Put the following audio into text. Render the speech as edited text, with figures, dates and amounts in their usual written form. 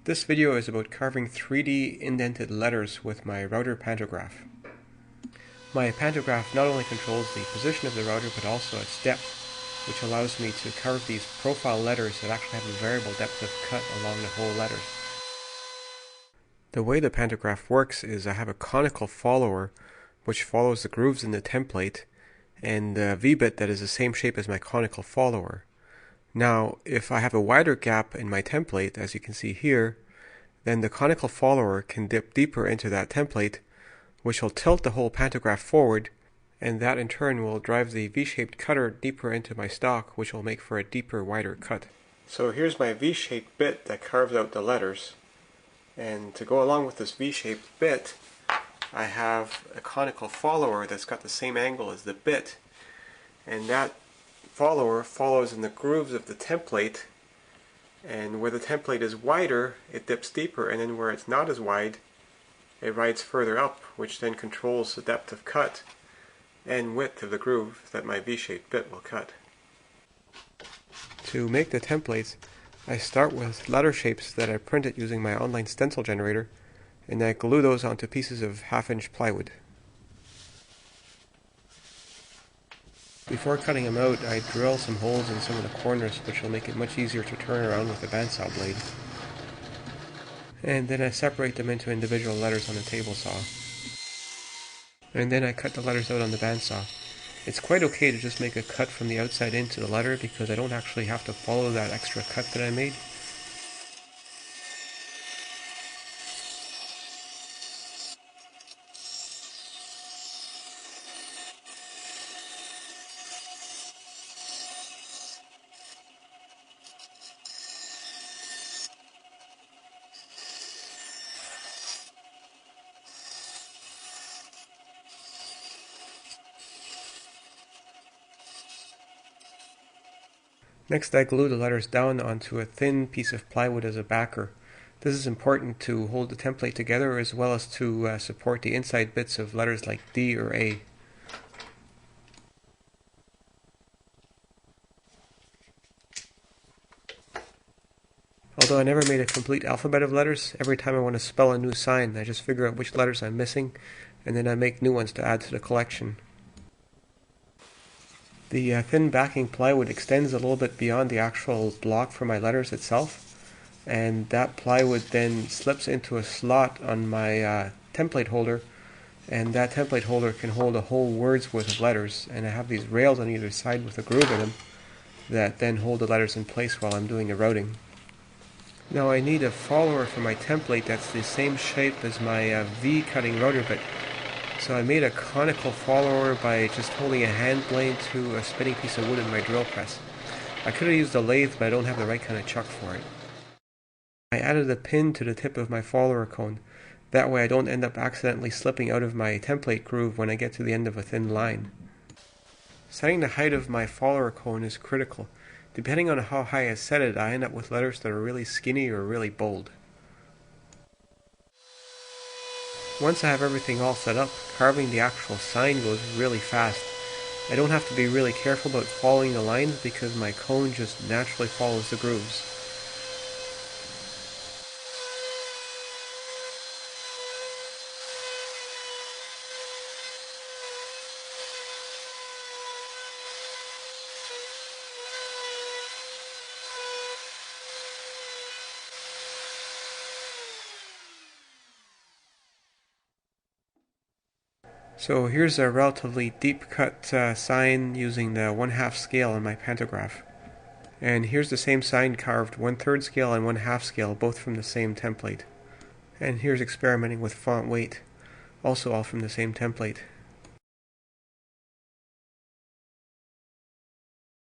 This video is about carving 3D indented letters with my router pantograph. My pantograph not only controls the position of the router but also its depth, which allows me to carve these profile letters that actually have a variable depth of cut along the whole letters. The way the pantograph works is I have a conical follower which follows the grooves in the template and a V-bit that is the same shape as my conical follower. Now, if I have a wider gap in my template, as you can see here, then the conical follower can dip deeper into that template, which will tilt the whole pantograph forward, and that in turn will drive the V-shaped cutter deeper into my stock, which will make for a deeper, wider cut. So here's my V-shaped bit that carves out the letters, and to go along with this V-shaped bit, I have a conical follower that's got the same angle as the bit, and that follower follows in the grooves of the template, and where the template is wider it dips deeper, and then where it's not as wide it rides further up, which then controls the depth of cut and width of the groove that my V-shaped bit will cut. To make the templates, I start with letter shapes that I printed using my online stencil generator, and I glue those onto pieces of 1/2-inch plywood. Before cutting them out, I drill some holes in some of the corners, which will make it much easier to turn around with the bandsaw blade. And then I separate them into individual letters on a table saw. And then I cut the letters out on the bandsaw. It's quite okay to just make a cut from the outside into the letter because I don't actually have to follow that extra cut that I made. Next, I glue the letters down onto a thin piece of plywood as a backer. This is important to hold the template together as well as to support the inside bits of letters like D or A. Although I never made a complete alphabet of letters, every time I want to spell a new sign, I just figure out which letters I'm missing, and then I make new ones to add to the collection. The thin backing plywood extends a little bit beyond the actual block for my letters itself, and that plywood then slips into a slot on my template holder, and that template holder can hold a whole word's worth of letters, and I have these rails on either side with a groove in them that then hold the letters in place while I'm doing the routing. Now I need a follower for my template that's the same shape as my V cutting router bit. So I made a conical follower by just holding a hand blade to a spinning piece of wood in my drill press. I could have used a lathe, but I don't have the right kind of chuck for it. I added a pin to the tip of my follower cone. That way I don't end up accidentally slipping out of my template groove when I get to the end of a thin line. Setting the height of my follower cone is critical. Depending on how high I set it, I end up with letters that are really skinny or really bold. Once I have everything all set up, carving the actual sign goes really fast. I don't have to be really careful about following the lines because my cone just naturally follows the grooves. So here's a relatively deep cut sign using the 1/2 scale on my pantograph. And here's the same sign carved 1/3 scale and 1/2 scale, both from the same template. And here's experimenting with font weight, also all from the same template.